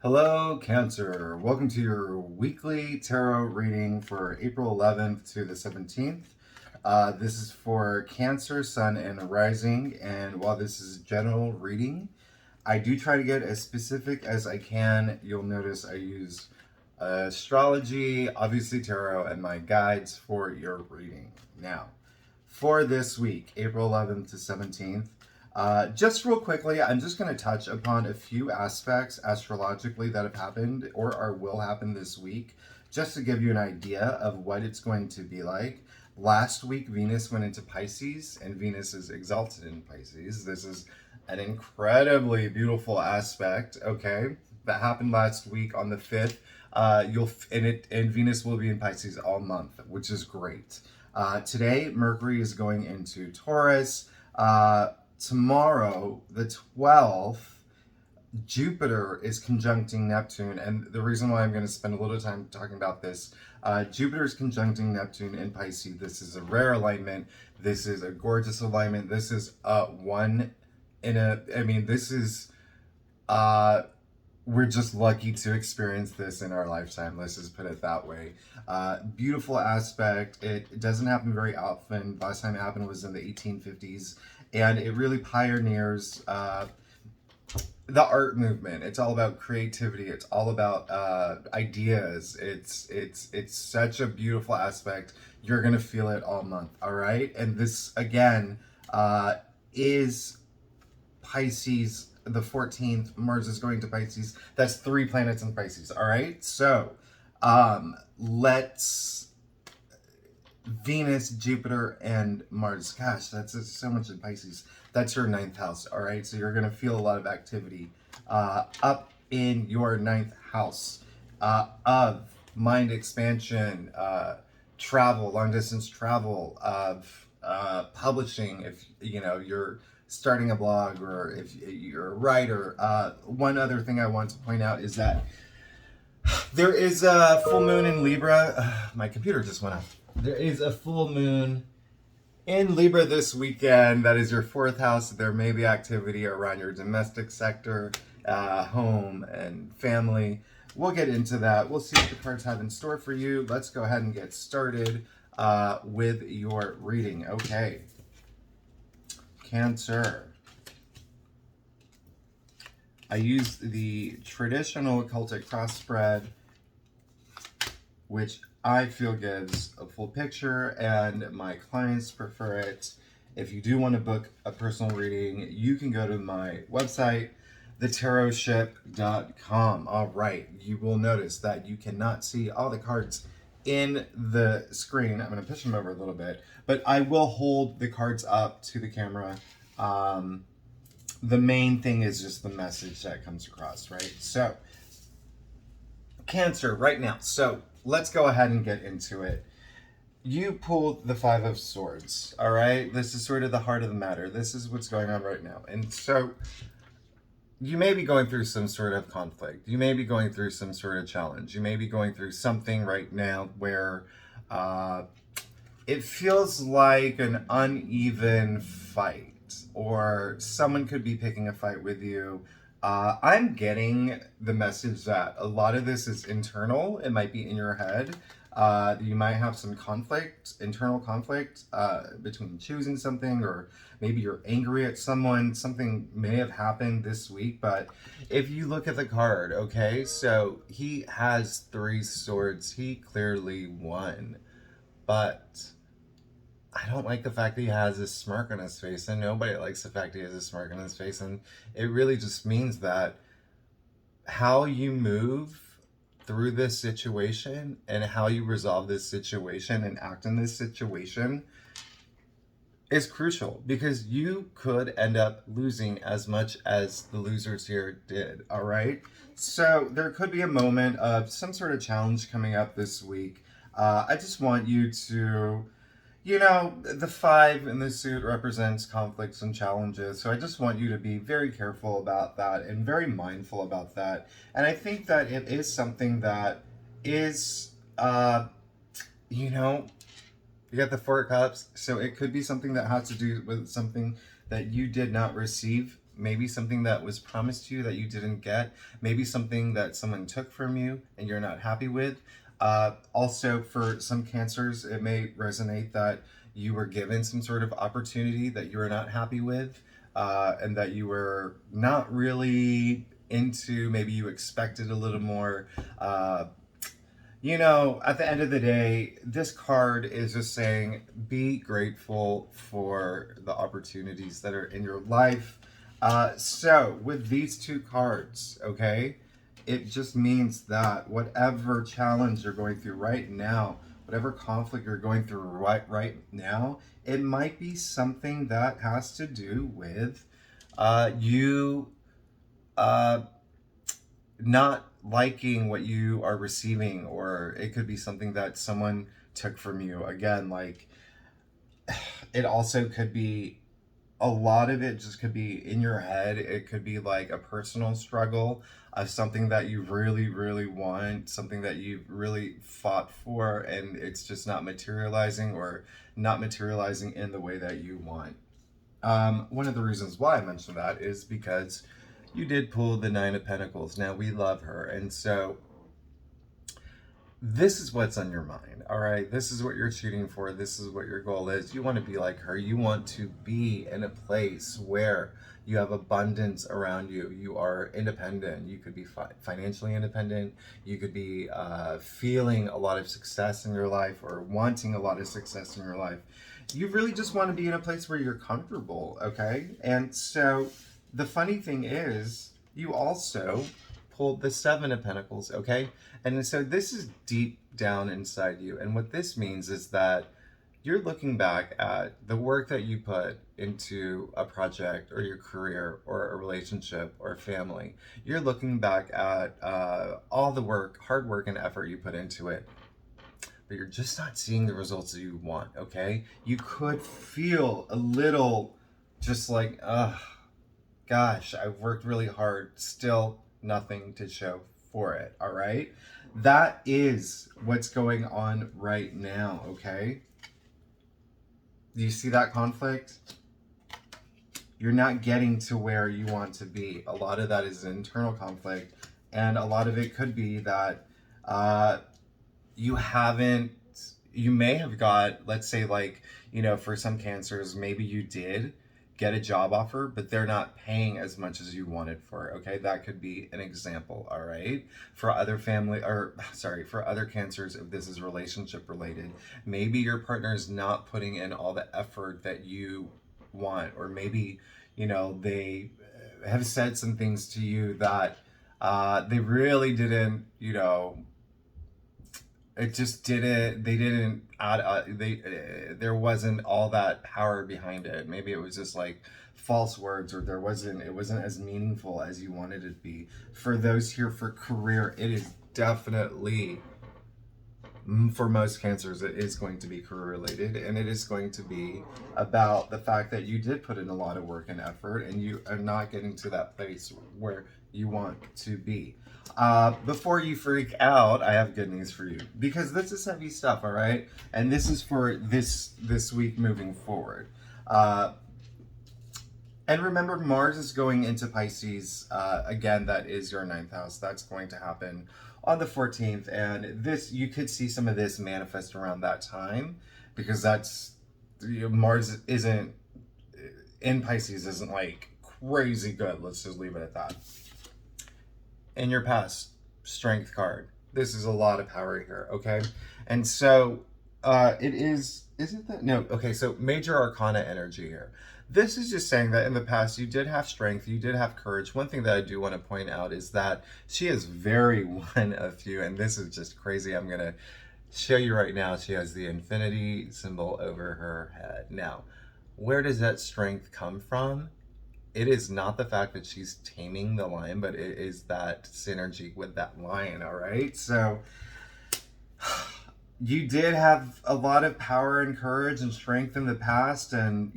Hello, Cancer. Welcome to your weekly tarot reading for April 11th to the 17th. This is for Cancer, Sun, and Rising. And while this is general reading, I do try to get as specific as I can. You'll notice I use astrology, obviously tarot, and my guides for your reading. Now, for this week, April 11th to 17th, just real quickly, I'm just going to touch upon a few aspects astrologically that have happened or are will happen this week, just to give you an idea of what it's going to be like. Last week, Venus went into Pisces, and Venus is exalted in Pisces. This is an incredibly beautiful aspect, okay, that happened last week on the 5th. And Venus will be in Pisces all month, which is great. Today, Mercury is going into Taurus. Tomorrow, the 12th, Jupiter is conjuncting Neptune. And the reason why I'm going to spend a little time talking about this, Jupiter is conjuncting Neptune in Pisces. This is a rare alignment. This is a gorgeous alignment. This is we're just lucky to experience this in our lifetime. Let's just put it that way. Beautiful aspect. It doesn't happen very often. Last time it happened was in the 1850s. And it really pioneers the art movement. It's all about creativity. It's all about ideas. It's such a beautiful aspect. You're gonna feel it all month. All right. And this again is Pisces. The 14th, Mars is going to Pisces. That's 3 planets in Pisces. All right. So let's. Venus, Jupiter, and Mars. Gosh, that's so much in Pisces. That's your 9th house, all right? So you're going to feel a lot of activity up in your 9th house of mind expansion, travel, long-distance travel, of publishing, if you're starting a blog or if you're a writer. One other thing I want to point out is that there is a full moon in Libra. My computer just went off. There is a full moon in Libra this weekend. That is your 4th house. There may be activity around your domestic sector, home and family. We'll get into that. We'll see what the cards have in store for you. Let's go ahead and get started with your reading. Okay. Cancer. I used the traditional occultic cross spread, which I feel gives a full picture, and my clients prefer it. If you do want to book a personal reading, you can go to my website, thetarotship.com. All right, you will notice that you cannot see all the cards in the screen. I'm going to push them over a little bit, but I will hold the cards up to the camera. The main thing is just the message that comes across, right? So, Cancer, right now. So, let's go ahead and get into it. You pulled the 5 of Swords, all right? This is sort of the heart of the matter. This is what's going on right now. And so, you may be going through some sort of conflict. You may be going through some sort of challenge. You may be going through something right now where it feels like an uneven fight, or someone could be picking a fight with you. I'm getting the message that a lot of this is internal. It might be in your head. You might have some conflict, internal conflict between choosing something, or maybe you're angry at someone. Something may have happened this week, but if you look at the card, okay, so he has 3 swords. He clearly won, but I don't like the fact that he has this smirk on his face, and nobody likes the fact that he has a smirk on his face, and it really just means that how you move through this situation and how you resolve this situation and act in this situation is crucial, because you could end up losing as much as the losers here did, all right? So there could be a moment of some sort of challenge coming up this week. I just want you to... the 5 in the suit represents conflicts and challenges. So I just want you to be very careful about that and very mindful about that. And I think that it is something that is, you got the 4 of Cups. So it could be something that has to do with something that you did not receive maybe something that was promised to you that you didn't get, maybe something that someone took from you and you're not happy with. Also, for some Cancers, it may resonate that you were given some sort of opportunity that you were not happy with, and that you were not really into. Maybe you expected a little more. At the end of the day, this card is just saying be grateful for the opportunities that are in your life. So, with these two cards, okay, it just means that whatever challenge you're going through right now, whatever conflict you're going through right now, it might be something that has to do with you not liking what you are receiving, or it could be something that someone took from you. Again, like, it also could be, a lot of it just could be in your head. It could be like a personal struggle of something that you really, really want, something that you've really fought for, and it's just not materializing, or not materializing in the way that you want. One of the reasons why I mentioned that is because you did pull the Nine of Pentacles. Now, we love her, and so this is what's on your mind, all right? This is what you're shooting for. This is what your goal is. You want to be like her. You want to be in a place where you have abundance around you. You are independent. You could be financially independent. You could be feeling a lot of success in your life, or wanting a lot of success in your life. You really just want to be in a place where you're comfortable, okay? And so the funny thing is, you also pulled the Seven of Pentacles, okay? And so this is deep down inside you. And what this means is that you're looking back at the work that you put into a project, or your career, or a relationship, or family. You're looking back at all the work, hard work, and effort you put into it. But you're just not seeing the results that you want, okay? You could feel a little just like, gosh, I've worked really hard, still nothing to show for it, all right? That is what's going on right now, okay? Do you see that conflict? You're not getting to where you want to be. A lot of that is internal conflict, and a lot of it could be that you may have got, let's say, like, for some Cancers, maybe you did get a job offer, but they're not paying as much as you wanted for, okay? That could be an example, all right? For other Cancers, if this is relationship related, maybe your partner is not putting in all the effort that you want, or maybe, they have said some things to you that they really didn't, it just didn't, they didn't add, there wasn't all that power behind it. Maybe it was just like false words, or it wasn't as meaningful as you wanted it to be. For those here for career, it is definitely, for most Cancers, it is going to be career related, and it is going to be about the fact that you did put in a lot of work and effort, and you are not getting to that place where you want to be. Before you freak out, I have good news for you, because this is heavy stuff, all right? And this is for this week moving forward. And remember, Mars is going into Pisces. Again, that is your 9th house. That's going to happen on the 14th. And you could see some of this manifest around that time, because Mars isn't, in Pisces, isn't like crazy good. Let's just leave it at that. In your past, Strength card. This is a lot of power here, okay? And so isn't that? No, okay, so Major Arcana energy here. This is just saying that in the past you did have strength, you did have courage. One thing that I do want to point out is that she is very one of few, and this is just crazy. I'm going to show you right now. She has the infinity symbol over her head. Now, where does that strength come from? It is not the fact that she's taming the lion, but it is that synergy with that lion, all right? So you did have a lot of power and courage and strength in the past, and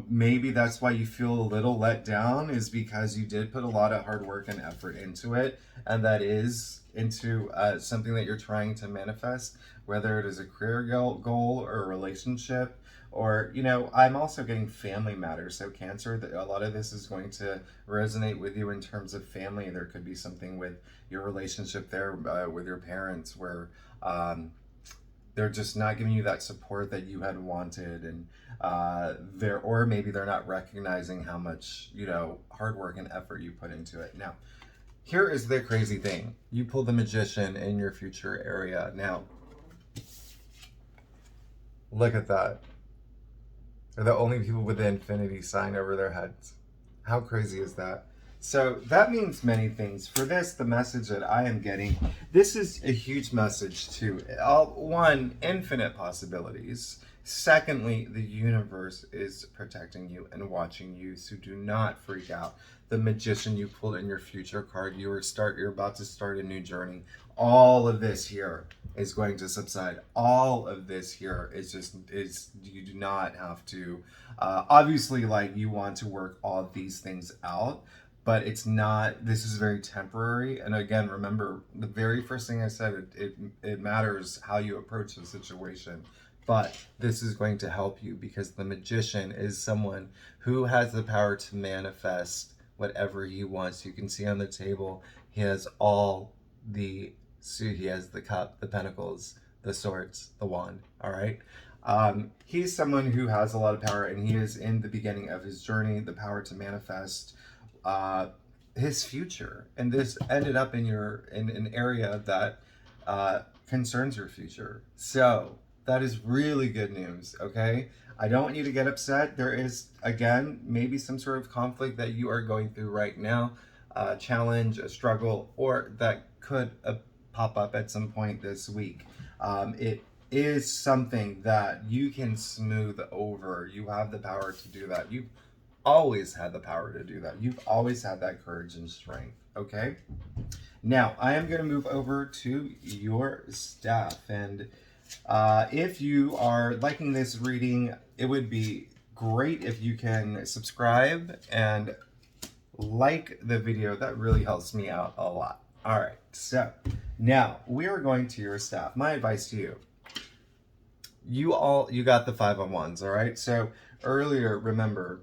maybe that's why you feel a little let down, is because you did put a lot of hard work and effort into it, and that is into something that you're trying to manifest, whether it is a career goal or a relationship, Or, you know, I'm also getting family matters. So Cancer, a lot of this is going to resonate with you in terms of family. There could be something with your relationship there with your parents where they're just not giving you that support that you had wanted, and or maybe they're not recognizing how much, you know, hard work and effort you put into it. Now, here is the crazy thing. You pull the Magician in your future area. Now, look at that. They're the only people with the infinity sign over their heads. How crazy is that? So that means many things. For this, the message that I am getting, this is a huge message too. One, infinite possibilities. Secondly, the universe is protecting you and watching you, so do not freak out. The Magician you pulled in your future card, you're about to start a new journey. All of this here is going to subside. All of this here is you do not have to obviously, like, you want to work all these things out, but it's not, this is very temporary. And again, remember the very first thing I said, it matters how you approach the situation. But this is going to help you because the Magician is someone who has the power to manifest whatever he wants. You can see on the table, he has he has the cup, the pentacles, the swords, the wand, all right? He's someone who has a lot of power, and he is in the beginning of his journey, the power to manifest his future. And this ended up in an area that concerns your future. So that is really good news, okay? I don't want you to get upset. There is, again, maybe some sort of conflict that you are going through right now, a challenge, a struggle, or that could pop up at some point this week. It is something that you can smooth over. You have the power to do that. You've always had the power to do that. You've always had that courage and strength, okay? Now, I am going to move over to your staff, and if you are liking this reading, it would be great if you can subscribe and like the video. That really helps me out a lot. All right, so now we are going to your staff. My advice to you, you got the 5 of Wands, all right? So earlier, remember,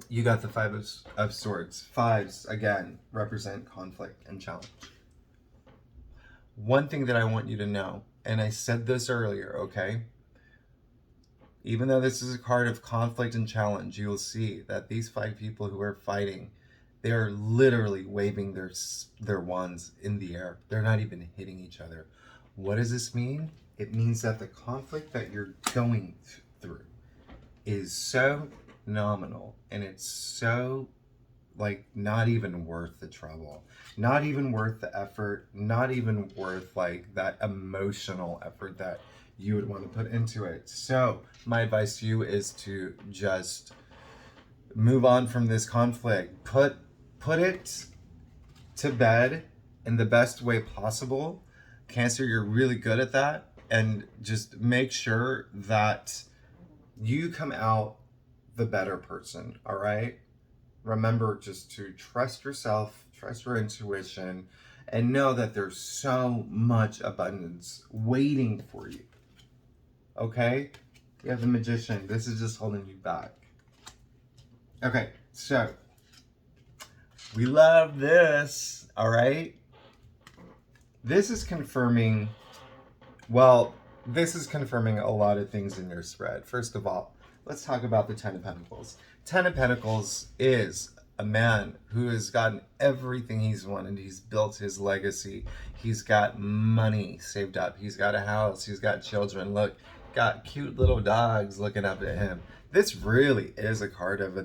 you got the 5 of Swords. Fives, again, represent conflict and challenge. One thing that I want you to know, and I said this earlier, okay? Even though this is a card of conflict and challenge, you will see that these 5 people who are fighting, they are literally waving their wands in the air. They're not even hitting each other. What does this mean? It means that the conflict that you're going through is so nominal, and it's so, like, not even worth the trouble, not even worth the effort, not even worth, like, that emotional effort that you would want to put into it. So my advice to you is to just move on from this conflict. Put it to bed in the best way possible. Cancer, you're really good at that. And just make sure that you come out the better person, all right? Remember just to trust yourself, trust your intuition, and know that there's so much abundance waiting for you, okay? You have the Magician. This is just holding you back. Okay, so we love this, all right? This is confirming, well, this is confirming a lot of things in your spread. First of all, let's talk about the 10 of Pentacles. 10 of Pentacles is a man who has gotten everything he's wanted. He's built his legacy. He's got money saved up. He's got a house. He's got children. Look, got cute little dogs looking up at him. This really is a card of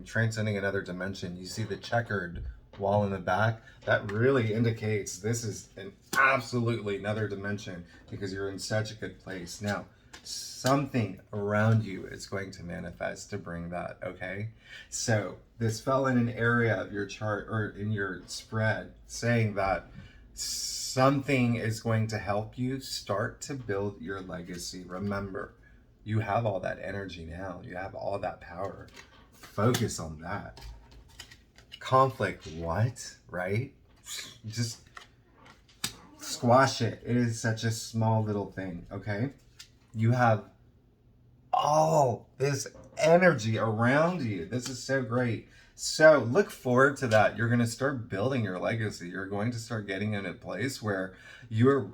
transcending another dimension. You see the checkered wall in the back? That really indicates this is an absolutely another dimension because you're in such a good place. Now, something around you is going to manifest to bring that, okay? So this fell in an area of your chart or in your spread saying that something is going to help you start to build your legacy. Remember, you have all that energy now. You have all that power. Focus on that. Conflict, what? Right? Just squash it. It is such a small little thing, okay? You have all this energy around you. This is so great. So look forward to that. You're going to start building your legacy. You're going to start getting in a place where you're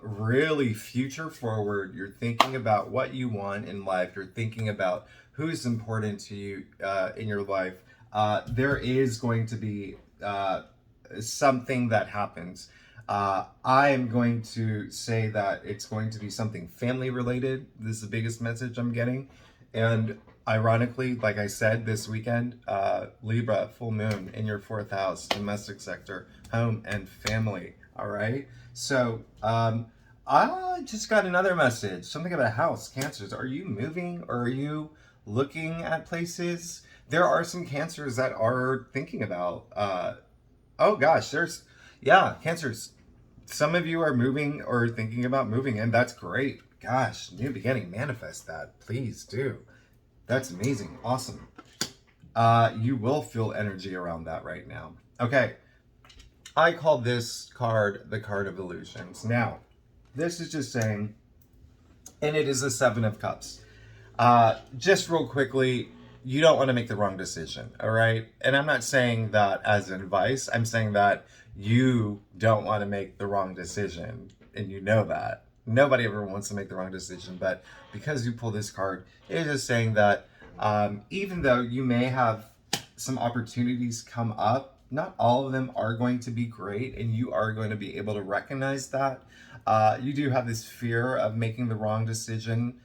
really future forward. You're thinking about what you want in life. You're thinking about who's important to you in your life. There is going to be something that happens. I am going to say that it's going to be something family related. This is the biggest message I'm getting. And ironically, like I said, this weekend, Libra, full moon in your 4th house, domestic sector, home and family. All right. So I just got another message, something about a house. Cancers, are you moving or are you looking at places? There are some Cancers that are thinking about, oh gosh, Cancers. Some of you are moving or thinking about moving, and that's great. Gosh, new beginning, manifest that. Please do. That's amazing. Awesome. You will feel energy around that right now. Okay. I call this card the card of illusions. Now, this is just saying, and it is the 7 of Cups. Just real quickly, you don't want to make the wrong decision, all right? And I'm not saying that as advice. I'm saying that you don't want to make the wrong decision, and you know that. Nobody ever wants to make the wrong decision, but because you pull this card, it is just saying that even though you may have some opportunities come up, not all of them are going to be great, and you are going to be able to recognize that. You do have this fear of making the wrong decision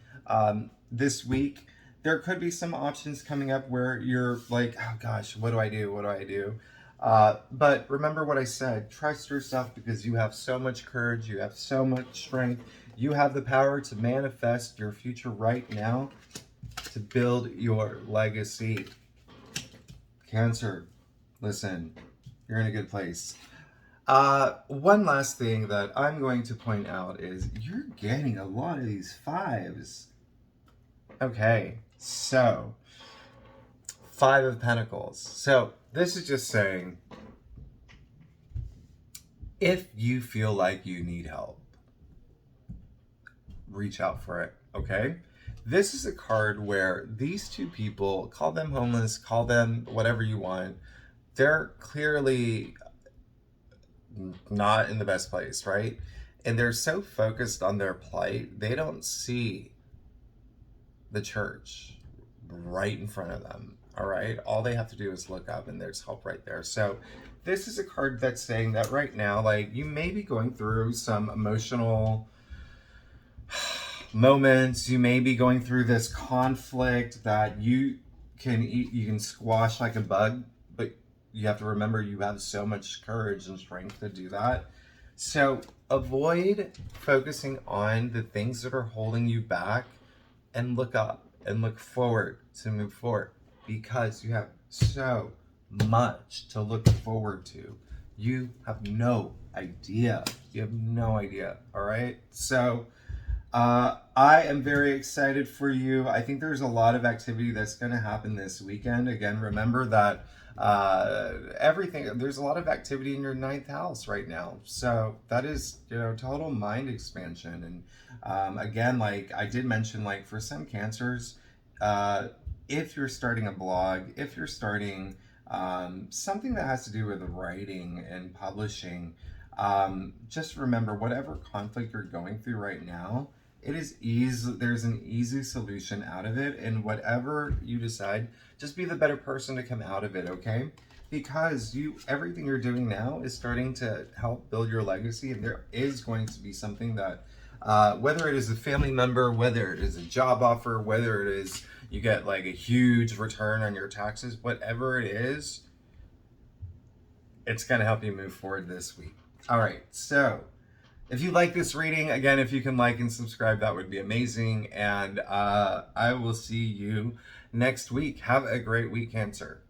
this week. There could be some options coming up where you're like, oh gosh, what do I do? What do I do? But remember what I said, trust yourself because you have so much courage, you have so much strength, you have the power to manifest your future right now, to build your legacy. Cancer, listen, you're in a good place. One last thing that I'm going to point out is you're getting a lot of these 5s. Okay, so 5 of Pentacles. So this is just saying, if you feel like you need help, reach out for it, okay? This is a card where these two people, call them homeless, call them whatever you want, they're clearly not in the best place, right? And they're so focused on their plight, they don't see the church right in front of them. All right, all they have to do is look up and there's help right there. So this is a card that's saying that right now, like, you may be going through some emotional moments. You may be going through this conflict that you can squash like a bug, but you have to remember you have so much courage and strength to do that. So avoid focusing on the things that are holding you back and look up and look forward to move forward, because you have so much to look forward to. You have no idea. You have no idea. All right. So I am very excited for you. I think there's a lot of activity that's going to happen this weekend. Again, remember that there's a lot of activity in your 9th house right now. So that is, total mind expansion. And again, like I did mention, like for some Cancers, if you're starting a blog, if you're starting something that has to do with writing and publishing, just remember whatever conflict you're going through right now, it is easy. There's an easy solution out of it, and whatever you decide, just be the better person to come out of it, okay? Because everything you're doing now is starting to help build your legacy, and there is going to be something that, whether it is a family member, whether it is a job offer, whether it is you get like a huge return on your taxes, whatever it is, it's going to help you move forward this week. All right, so if you like this reading, again, if you can like and subscribe, that would be amazing. And I will see you next week. Have a great week, Cancer.